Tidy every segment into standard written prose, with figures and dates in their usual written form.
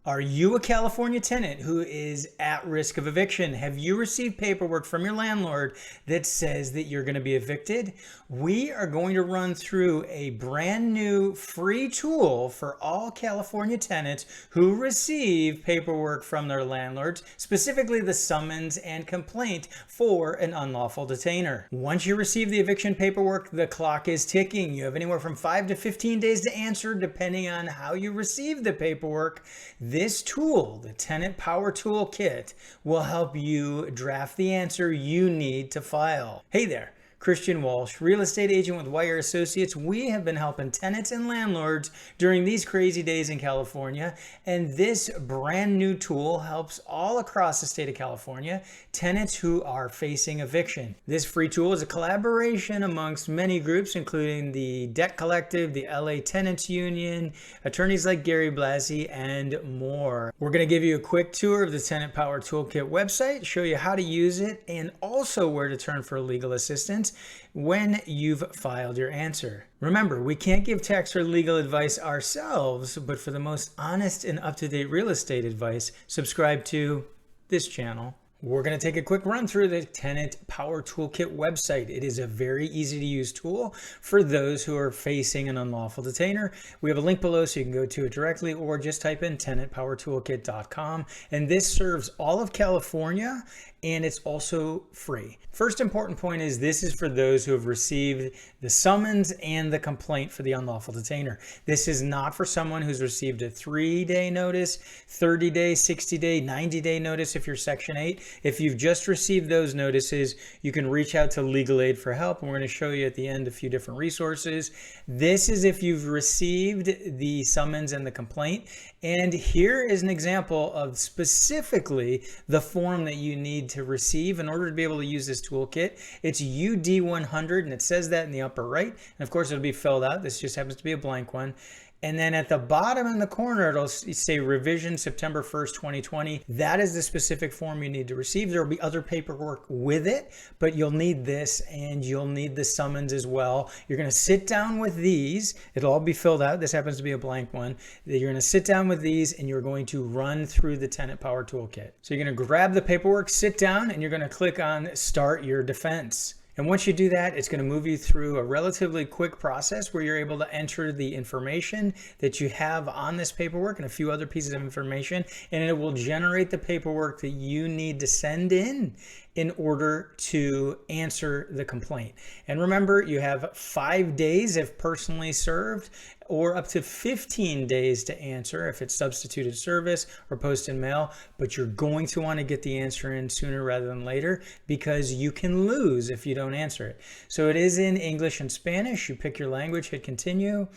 Are you a California tenant who is at risk of eviction? Have you received paperwork from your landlord that says that you're going to be evicted? We are going to run through a brand new free tool for all California tenants who receive paperwork from their landlords, specifically the summons and complaint for an unlawful detainer. Once you receive the eviction paperwork, the clock is ticking. You have anywhere from 5 to 15 days to answer, depending on how you receive the paperwork. This tool, the Tenant Power Toolkit, will help you draft the answer you need to file. Hey there, Christian Walsh, real estate agent with Wire Associates. We have been helping tenants and landlords during these crazy days in California, and this brand new tool helps all across the state of California tenants who are facing eviction. This free tool is a collaboration amongst many groups, including the Debt Collective, the LA Tenants Union, attorneys like Gary Blasey, and more. We're going to give you a quick tour of the Tenant Power Toolkit website, show you how to use it, and also where to turn for legal assistance when you've filed your answer. Remember, we can't give tax or legal advice ourselves, but for the most honest and up-to-date real estate advice, subscribe to this channel. We're going to take a quick run through the Tenant Power Toolkit website. It is a very easy to use tool for those who are facing an unlawful detainer. We have a link below so you can go to it directly, or just type in tenantpowertoolkit.com. And this serves all of California, and it's also free. First important point is this is for those who have received the summons and the complaint for the unlawful detainer. This is not for someone who's received a 3-day notice, 30-day, 60-day, 90-day notice if you're Section 8. If you've just received those notices, you can reach out to Legal Aid for help, and we're going to show you at the end a few different resources. This is if you've received the summons and the complaint. And here is an example of specifically the form that you need to receive in order to be able to use this toolkit. It's UD100, and it says that in the upper right. And of course, it'll be filled out. This just happens to be a blank one. And then at the bottom in the corner, it'll say revision September 1st, 2020. That is the specific form you need to receive. There will be other paperwork with it, but you'll need this, and you'll need the summons as well. You're going to sit down with these. It'll all be filled out. This happens to be a blank one. You're going to sit down with these, and you're going to run through the Tenant Power Toolkit. So you're going to grab the paperwork, sit down, and you're going to click on Start Your Defense. And once you do that, it's going to move you through a relatively quick process where you're able to enter the information that you have on this paperwork and a few other pieces of information, and it will generate the paperwork that you need to send in order to answer the complaint. And remember, you have 5 days if personally served, or up to 15 days to answer if it's substituted service or post and mail, but you're going to want to get the answer in sooner rather than later because you can lose if you don't answer it. So it is in English and Spanish. You pick your language, hit continue,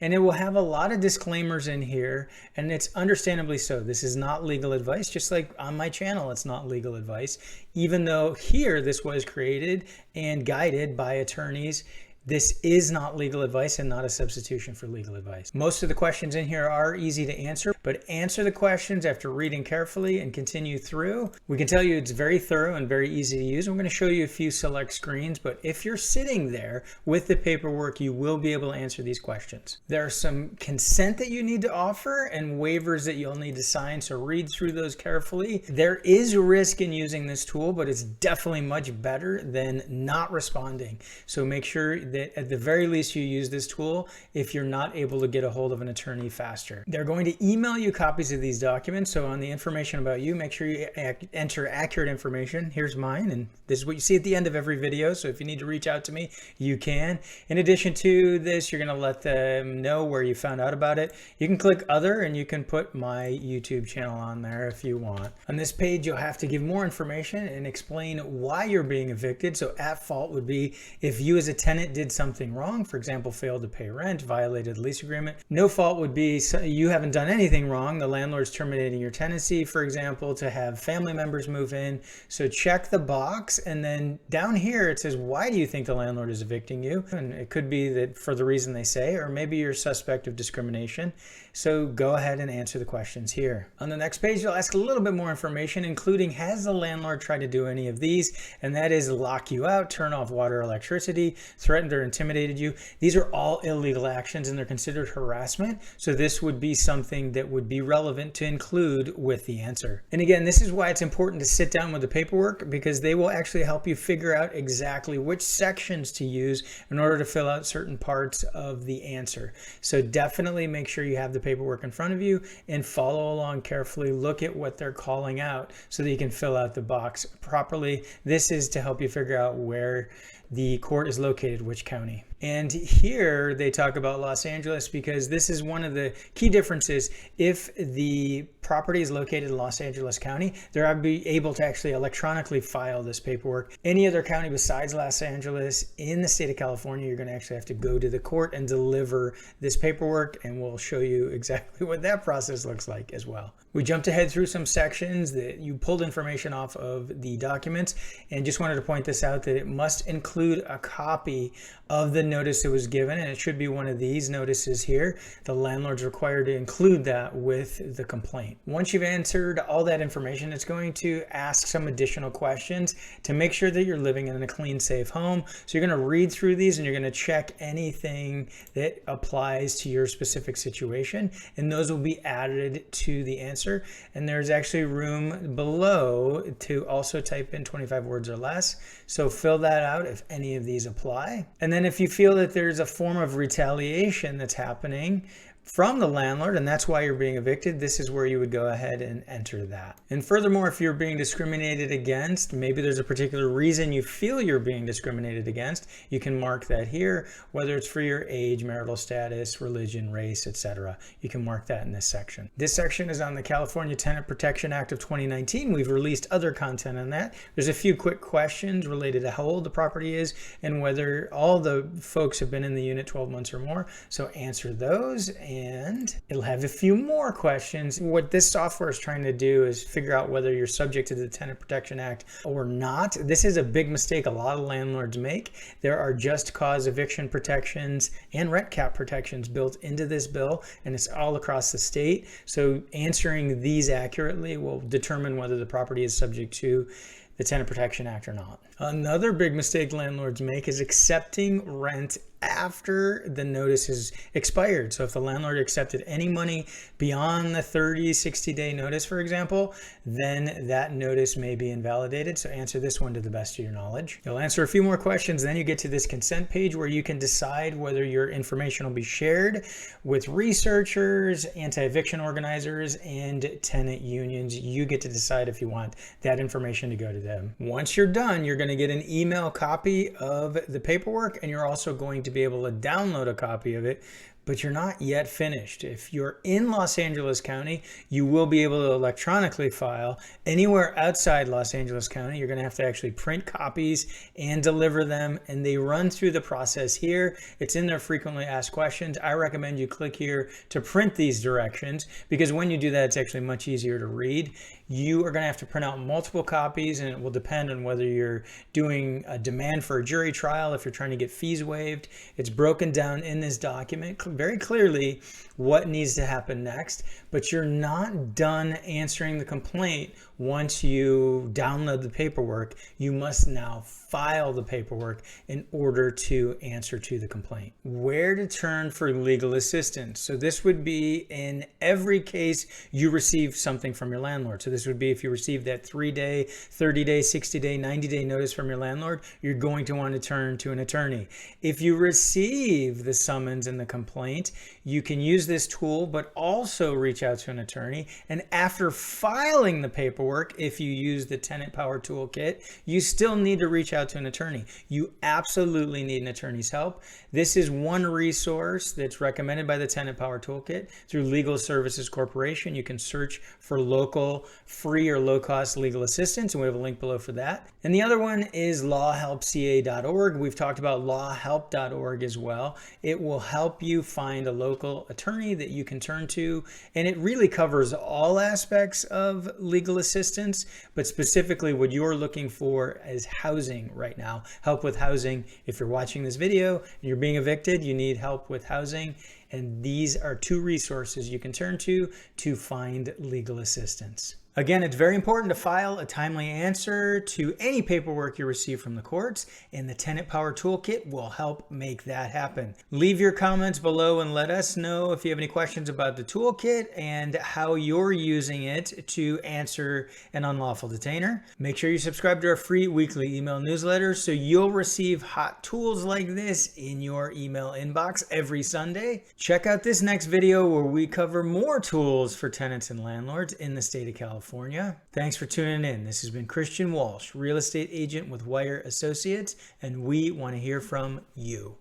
and it will have a lot of disclaimers in here, and it's understandably so. This is not legal advice, just like on my channel, it's not legal advice, even though here this was created and guided by attorneys. This is not legal advice and not a substitution for legal advice. Most of the questions in here are easy to answer, but answer the questions after reading carefully and continue through. We can tell you it's very thorough and very easy to use. I'm going to show you a few select screens, but if you're sitting there with the paperwork, you will be able to answer these questions. There are some consent that you need to offer and waivers that you'll need to sign, so read through those carefully. There is risk in using this tool, but it's definitely much better than not responding. So make sure that at the very least you use this tool if you're not able to get a hold of an attorney faster. They're going to email you copies of these documents, so on the information about you, make sure you enter accurate information. Here's mine, and this is what you see at the end of every video, so if you need to reach out to me, you can. In addition to this, you're going to let them know where you found out about it. You can click other, and you can put my YouTube channel on there if you want. On this page, you'll have to give more information and explain why you're being evicted. So at fault would be if you as a tenant did something wrong, for example, failed to pay rent, violated the lease agreement. No fault would be you haven't done anything wrong. The landlord's terminating your tenancy, for example, to have family members move in. So check the box, and then down here it says, why do you think the landlord is evicting you? And it could be that for the reason they say, or maybe you're suspect of discrimination. So go ahead and answer the questions here. On the next page, you'll ask a little bit more information, including has the landlord tried to do any of these? And that is lock you out, turn off water, electricity, threaten threatened or intimidated you. These are all illegal actions and they're considered harassment. So this would be something that would be relevant to include with the answer. And again, this is why it's important to sit down with the paperwork, because they will actually help you figure out exactly which sections to use in order to fill out certain parts of the answer. So definitely make sure you have the paperwork in front of you and follow along carefully. Look at what they're calling out so that you can fill out the box properly. This is to help you figure out where the court is located, which county. And here they talk about Los Angeles because this is one of the key differences. If the property is located in Los Angeles County, they're able to actually electronically file this paperwork. Any other county besides Los Angeles in the state of California, you're going to actually have to go to the court and deliver this paperwork, and we'll show you exactly what that process looks like as well. We jumped ahead through some sections that you pulled information off of the documents, and just wanted to point this out that it must include a copy of the notice that was given, and it should be one of these notices here. The landlord's required to include that with the complaint. Once you've answered all that information, it's going to ask some additional questions to make sure that you're living in a clean, safe home. So you're going to read through these and you're going to check anything that applies to your specific situation, and those will be added to the answer. And there's actually room below to also type in 25 words or less. So fill that out if any of these apply. And then if you feel that there's a form of retaliation that's happening from the landlord, and that's why you're being evicted, this is where you would go ahead and enter that. And furthermore, if you're being discriminated against, maybe there's a particular reason you feel you're being discriminated against, you can mark that here, whether it's for your age, marital status, religion, race, etc. You can mark that in this section. This section is on the California Tenant Protection Act of 2019. We've released other content on that. There's a few quick questions related to how old the property is and whether all the folks have been in the unit 12 months or more. So answer those, and it'll have a few more questions. What this software is trying to do is figure out whether you're subject to the Tenant Protection Act or not. This is a big mistake a lot of landlords make. There are just cause eviction protections and rent cap protections built into this bill, and it's all across the state. So answering these accurately will determine whether the property is subject to the Tenant Protection Act or not. Another big mistake landlords make is accepting rent after the notice is expired. So if the landlord accepted any money beyond the 30, 60-day notice, for example, then that notice may be invalidated. So answer this one to the best of your knowledge. You'll answer a few more questions, then you get to this consent page where you can decide whether your information will be shared with researchers, anti-eviction organizers, and tenant unions. You get to decide if you want that information to go to them. Once you're done, you're going to get an email copy of the paperwork, and you're also going to be able to download a copy of it, but you're not yet finished. If you're in Los Angeles County, you will be able to electronically file. Anywhere outside Los Angeles County, you're going to have to actually print copies and deliver them, and they run through the process here. It's in their frequently asked questions. I recommend you click here to print these directions, because when you do that, it's actually much easier to read. You are going to have to print out multiple copies, and it will depend on whether you're doing a demand for a jury trial, if you're trying to get fees waived. It's broken down in this document very clearly what needs to happen next, but you're not done answering the complaint once you download the paperwork. You must now file the paperwork in order to answer to the complaint. Where to turn for legal assistance. So this would be in every case you receive something from your landlord. So this would be if you receive that 3-day, 30-day, 60-day, 90-day notice from your landlord, you're going to want to turn to an attorney. If you receive the summons and the complaint, you can use this tool, but also reach out to an attorney. And after filing the paperwork, if you use the Tenant Power Toolkit, you still need to reach out to an attorney. You absolutely need an attorney's help. This is one resource that's recommended by the Tenant Power Toolkit through Legal Services Corporation. You can search for local, free or low-cost legal assistance, and we have a link below for that. And the other one is lawhelpca.org. We've talked about lawhelp.org as well. It will help you find a local attorney that you can turn to, and it really covers all aspects of legal assistance, but specifically what you're looking for is housing right now. Help with housing. If you're watching this video and you're being evicted, you need help with housing, and these are two resources you can turn to find legal assistance. Again, it's very important to file a timely answer to any paperwork you receive from the courts, and the Tenant Power Toolkit will help make that happen. Leave your comments below and let us know if you have any questions about the toolkit and how you're using it to answer an unlawful detainer. Make sure you subscribe to our free weekly email newsletter so you'll receive hot tools like this in your email inbox every Sunday. Check out this next video where we cover more tools for tenants and landlords in the state of California. Thanks for tuning in. This has been Christian Walsh, real estate agent with Wire Associates, and we want to hear from you.